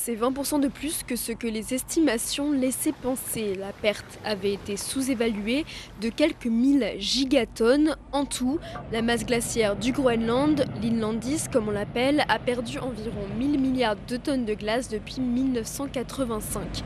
c'est 20% de plus que ce que les estimations laissaient penser. La perte avait été sous-évaluée de quelques 1000 gigatonnes. En tout, la masse glaciaire du Groenland, l'Inlandis comme on l'appelle, a perdu environ 1000 milliards de tonnes de glace depuis 1985.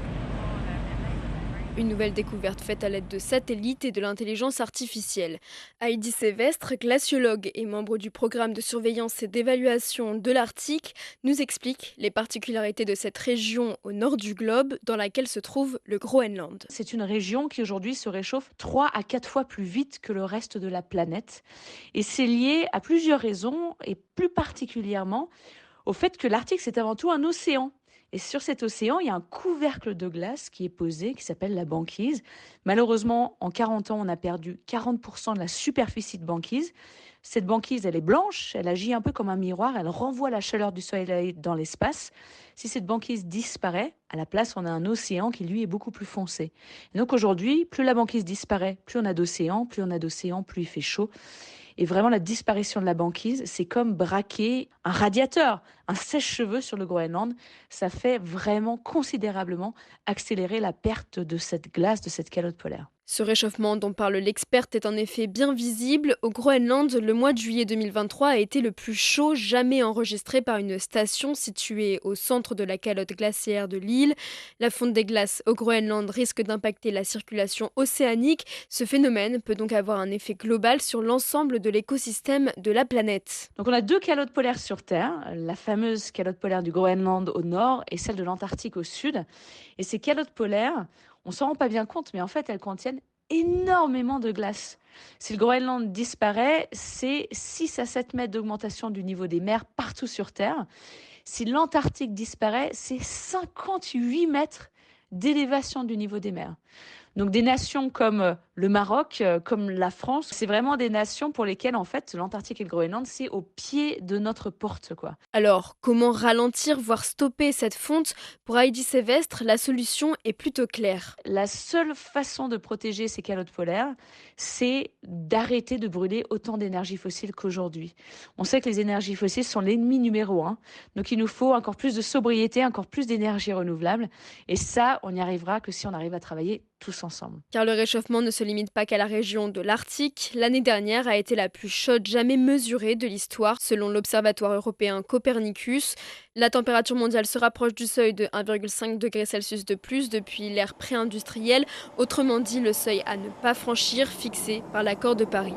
Une nouvelle découverte faite à l'aide de satellites et de l'intelligence artificielle. Heidi Sévestre, glaciologue et membre du programme de surveillance et d'évaluation de l'Arctique, nous explique les particularités de cette région au nord du globe dans laquelle se trouve le Groenland. C'est une région qui aujourd'hui se réchauffe 3 à 4 fois plus vite que le reste de la planète. Et c'est lié à plusieurs raisons, et plus particulièrement au fait que l'Arctique, c'est avant tout un océan. Et sur cet océan, il y a un couvercle de glace qui est posé, qui s'appelle la banquise. Malheureusement, en 40 ans, on a perdu 40% de la superficie de banquise. Cette banquise, elle est blanche, elle agit un peu comme un miroir, elle renvoie la chaleur du soleil dans l'espace. Si cette banquise disparaît, à la place, on a un océan qui, lui, est beaucoup plus foncé. Et donc aujourd'hui, plus la banquise disparaît, plus on a d'océan, plus on a d'océan, plus il fait chaud. Et vraiment, la disparition de la banquise, c'est comme braquer un radiateur, un sèche-cheveux sur le Groenland. Ça fait vraiment considérablement accélérer la perte de cette glace, de cette calotte polaire. Ce réchauffement dont parle l'experte est en effet bien visible. Au Groenland, le mois de juillet 2023 a été le plus chaud jamais enregistré par une station située au centre de la calotte glaciaire de l'île. La fonte des glaces au Groenland risque d'impacter la circulation océanique. Ce phénomène peut donc avoir un effet global sur l'ensemble de l'écosystème de la planète. Donc on a deux calottes polaires sur Terre, la fameuse calotte polaire du Groenland au nord et celle de l'Antarctique au sud. Et ces calottes polaires, on s'en rend pas bien compte, mais en fait elles contiennent énormément de glace. Si le Groenland disparaît, c'est 6 à 7 mètres d'augmentation du niveau des mers partout sur Terre. Si l'Antarctique disparaît, c'est 58 mètres d'élévation du niveau des mers. Donc des nations comme le Maroc, comme la France, c'est vraiment des nations pour lesquelles en fait l'Antarctique et le Groenland, c'est au pied de notre porte, quoi. Alors, comment ralentir, voire stopper cette fonte? Pour Heidi Sévestre, la solution est plutôt claire. La seule façon de protéger ces calottes polaires, c'est d'arrêter de brûler autant d'énergie fossile qu'aujourd'hui. On sait que les énergies fossiles sont l'ennemi numéro un, donc il nous faut encore plus de sobriété, encore plus d'énergie renouvelable, et ça, on n'y arrivera que si on arrive à travailler tous ensemble. Car le réchauffement ne se limite pas qu'à la région de l'Arctique. L'année dernière a été la plus chaude jamais mesurée de l'histoire, selon l'Observatoire européen Copernicus. La température mondiale se rapproche du seuil de 1,5 degré Celsius de plus depuis l'ère pré-industrielle, autrement dit le seuil à ne pas franchir fixé par l'accord de Paris.